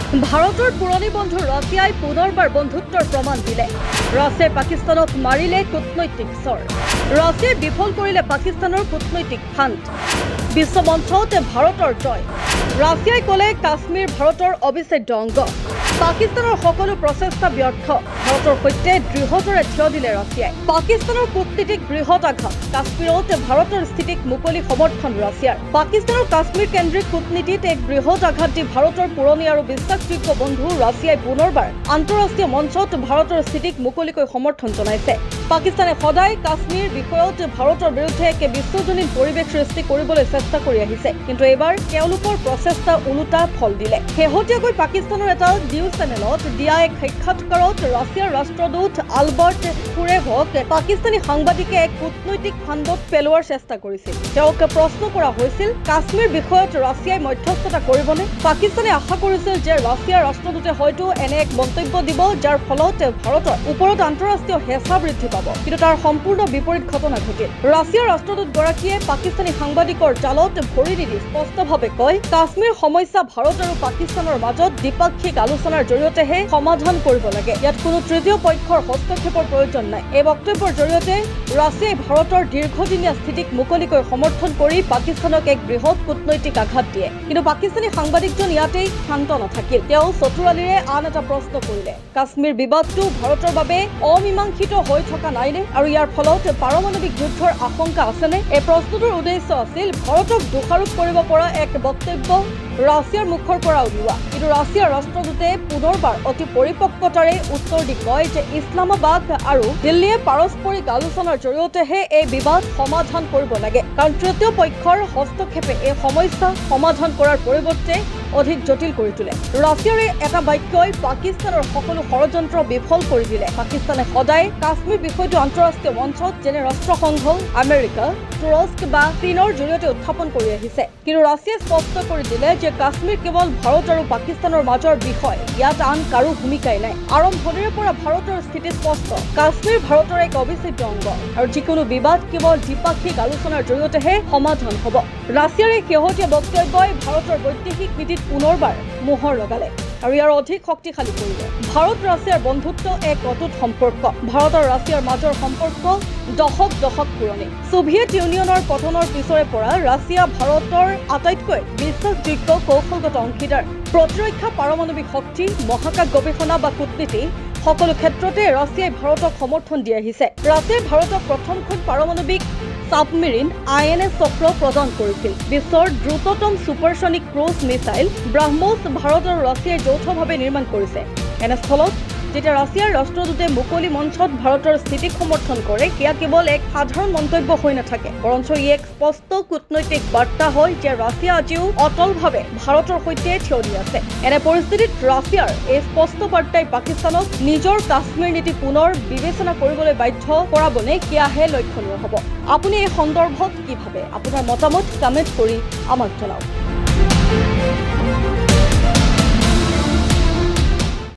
ভাৰতৰ পুৰণি বন্ধু ৰাছিয়াই পুনৰবাৰ বন্ধুত্বৰ প্ৰমাণ দিলে। ৰাছিয়াই পাকিস্তানক মাৰিলে কূটনৈতিক চৰ। ৰাছিয়াই বিফল কৰিলে পাকিস্তানৰ কূটনৈতিক ফাণ্ড। বিশ্বমঞ্চত ভাৰতৰ জয়। ৰাছিয়াই ক'লে কাশ্মীৰ ভাৰতৰ অবিচ্ছেদ্য অংগ। পাকিস্তানৰ সকলো প্ৰচেষ্টা ব্যৰ্থ। ভাৰতৰ সৈতে দৃঢ়তাৰে থিয় দিলে ৰাছিয়াই। পাকিস্তানৰ কূটনীতিক বৃহৎ আঘাত। কাশ্মীৰত ভাৰতৰ স্থিতিক মুকলি সমৰ্থন ৰাছিয়াৰ। পাকিস্তানৰ কাশ্মীৰ কেন্দ্ৰিক কূটনীতিত এক বৃহৎ আঘাত দি ভাৰতৰ পুৰণি আৰু বিশ্বাসযোগ্য বন্ধু ৰাছিয়াই পুনৰবাৰ আন্তঃৰাষ্ট্ৰীয় মঞ্চত ভাৰতৰ স্থিতিক মুকলিকৈ সমৰ্থন জনাইছে। পাকিস্তানে সদায় কাশ্মীৰ বিষয়ত ভাৰতৰ বিৰুদ্ধে এক বিশ্বজনীন পৰিৱেশ সৃষ্টি কৰিবলৈ চেষ্টা কৰি আহিছে, কিন্তু এইবাৰ তেওঁলোকৰ প্ৰচেষ্টা ওলোটা ফল দিলে। শেহতীয়াকৈ পাকিস্তানৰ এটা নিউজ চেনেলত দিয়া এক সাক্ষাৎকাৰত ৰাছিয়াৰ ৰাষ্ট্ৰদূত আলবাৰ্ট কুৰেভক পাকিস্তানী সাংবাদিকে এক কূটনৈতিক ফাণ্ডত পেলোৱাৰ চেষ্টা কৰিছিল। তেওঁক প্ৰশ্ন কৰা হৈছিল, কাশ্মীৰ বিষয়ত ৰাছিয়াই মধ্যস্থতা কৰিবনে? পাকিস্তানে আশা কৰিছিল যে ৰাছিয়াৰ ৰাষ্ট্ৰদূতে হয়তো এনে এক মন্তব্য দিব যাৰ ফলত ভাৰতৰ ওপৰত আন্তঃৰাষ্ট্ৰীয় হেঁচা বৃদ্ধি পাব, কিন্তু তাৰ সম্পূৰ্ণ বিপৰীত ঘটনা ঘটিল। ৰাছিয়াৰ ৰাষ্ট্ৰদূতগৰাকীয়ে পাকিস্তানী সাংবাদিকৰ জালত ভৰি নিদি স্পষ্টভাৱে কয়, কাশ্মীৰ সমস্যা ভাৰত আৰু পাকিস্তানৰ মাজত দ্বিপাক্ষিক আলোচনাৰ জৰিয়তেহে সমাধান কৰিব লাগে। ইয়াত কোনো তৃতীয় পক্ষৰ হস্তক্ষেপৰ প্ৰয়োজন নাই। এই বক্তব্যৰ জৰিয়তে ৰাছিয়াই ভাৰতৰ দীৰ্ঘদিনীয়া স্থিতিক মুকলিকৈ সমৰ্থন কৰি পাকিস্তানক এক বৃহৎ কূটনৈতিক আঘাত দিয়ে। কিন্তু পাকিস্তানী সাংবাদিকজন ইয়াতেই শান্ত নাথাকিল। তেওঁ চতুৰালিৰে আন এটা প্ৰশ্ন কৰিলে, কাশ্মীৰ বিবাদটো ভাৰতৰ বাবে অমীমাংসিত হৈ থকা নাইনে আৰু ইয়াৰ ফলত পাৰমাণৱিক যুদ্ধৰ আশংকা আছেনে? এই প্ৰশ্নটোৰ উদ্দেশ্য আছিল ভাৰতক দোষাৰোপ কৰিব পৰা এক বক্তব্য ৰাছিয়াৰ মুখৰ পৰা উলিওৱা। কিন্তু ৰাছিয়াৰ ৰাষ্ট্ৰদূতে পুনৰবাৰ অতি পৰিপক্কতাৰে উত্তৰ দি কয় যে ইছলামাবাদ আৰু দিল্লীয়ে পাৰস্পৰিক আলোচনাৰ জৰিয়তেহে এই বিবাদ সমাধান কৰিব লাগে, কাৰণ তৃতীয় পক্ষৰ হস্তক্ষেপে এই সমস্যা সমাধান কৰাৰ পৰিৱৰ্তে অধিক জটিল কৰি তোলে। ৰাছিয়াৰ এটা বাক্যই পাকিস্তানৰ সকলো ষড়যন্ত্ৰ বিফল কৰি দিলে। পাকিস্তানে সদায় কাশ্মীৰ বিষয়টো আন্তঃৰাষ্ট্ৰীয় মঞ্চত যেনে ৰাষ্ট্ৰসংঘ, আমেৰিকা, তুৰস্ক বা চীনৰ জৰিয়তে উত্থাপন কৰি আহিছে, কিন্তু ৰাছিয়াই স্পষ্ট কৰি দিলে যে কাশ্মীৰ কেৱল ভাৰত আৰু পাকিস্তানৰ মাজৰ বিষয়, ইয়াত আন কাৰো ভূমিকাই নাই। আৰম্ভণিৰে পৰা ভাৰতৰ স্থিতি স্পষ্ট, কাশ্মীৰ ভাৰতৰ এক অবিচ্ছেদ্য অংগ আৰু যিকোনো বিবাদ কেৱল দ্বিপাক্ষিক আলোচনাৰ জৰিয়তেহে সমাধান হ'ব। ৰাছিয়াৰ এই শেহতীয়া বক্তব্যই ভাৰতৰ বৈদেশিক নীতিত পুনৰবাৰ মোহৰ লগালে আৰু ইয়াৰ অধিক শক্তিশালী কৰিলে। ভাৰত ৰাছিয়াৰ বন্ধুত্ব এক অটুট সম্পৰ্ক। ভাৰত আৰু ৰাছিয়াৰ মাজৰ সম্পৰ্ক দশক পুৰণি। ছোভিয়েট ইউনিয়নৰ পতনৰ পিছৰে পৰা ৰাছিয়া ভাৰতৰ আটাইতকৈ বিশ্বাসযোগ্য কৌশলগত অংশীদাৰ। প্ৰতিৰক্ষা, পাৰমাণৱিক শক্তি, মহাকাশ গৱেষণা বা কূটনীতি সকলো ক্ষেত্ৰতে ৰাছিয়াই ভাৰতক সমৰ্থন দি আহিছে। ৰাছিয়াই ভাৰতক প্ৰথমখন পাৰমাণৱিক সাবমেৰিন INS চক্ৰ প্ৰদান কৰিছিল। বিশ্বৰ দ্ৰুততম supersonic cruise missile BrahMos Bharat আৰু ৰাছিয়াই যৌথভাৱে নিৰ্মাণ কৰিছে। এনেস্থলত যেতিয়া ৰাছিয়াৰ ৰাষ্ট্ৰদূতে মুকলি মঞ্চত ভাৰতৰ স্থিতিক সমৰ্থন কৰে, সেয়া কেৱল এক সাধাৰণ মন্তব্য হৈ নাথাকে, বৰঞ্চ ই এক স্পষ্ট কূটনৈতিক বাৰ্তা হয় যে ৰাছিয়া আজিও অটলভাৱে ভাৰতৰ সৈতে থিয় দি আছে। এনে পৰিস্থিতিত ৰাছিয়াৰ এই স্পষ্ট বাৰ্তাই পাকিস্তানক নিজৰ কাশ্মীৰ নীতি পুনৰ বিবেচনা কৰিবলৈ বাধ্য কৰাবনে, সেয়াহে লক্ষণীয় হ'ব। আপুনি এই সন্দৰ্ভত কি ভাবে? আপোনাৰ মতামত কমেণ্ট কৰি আমাক জনাওক।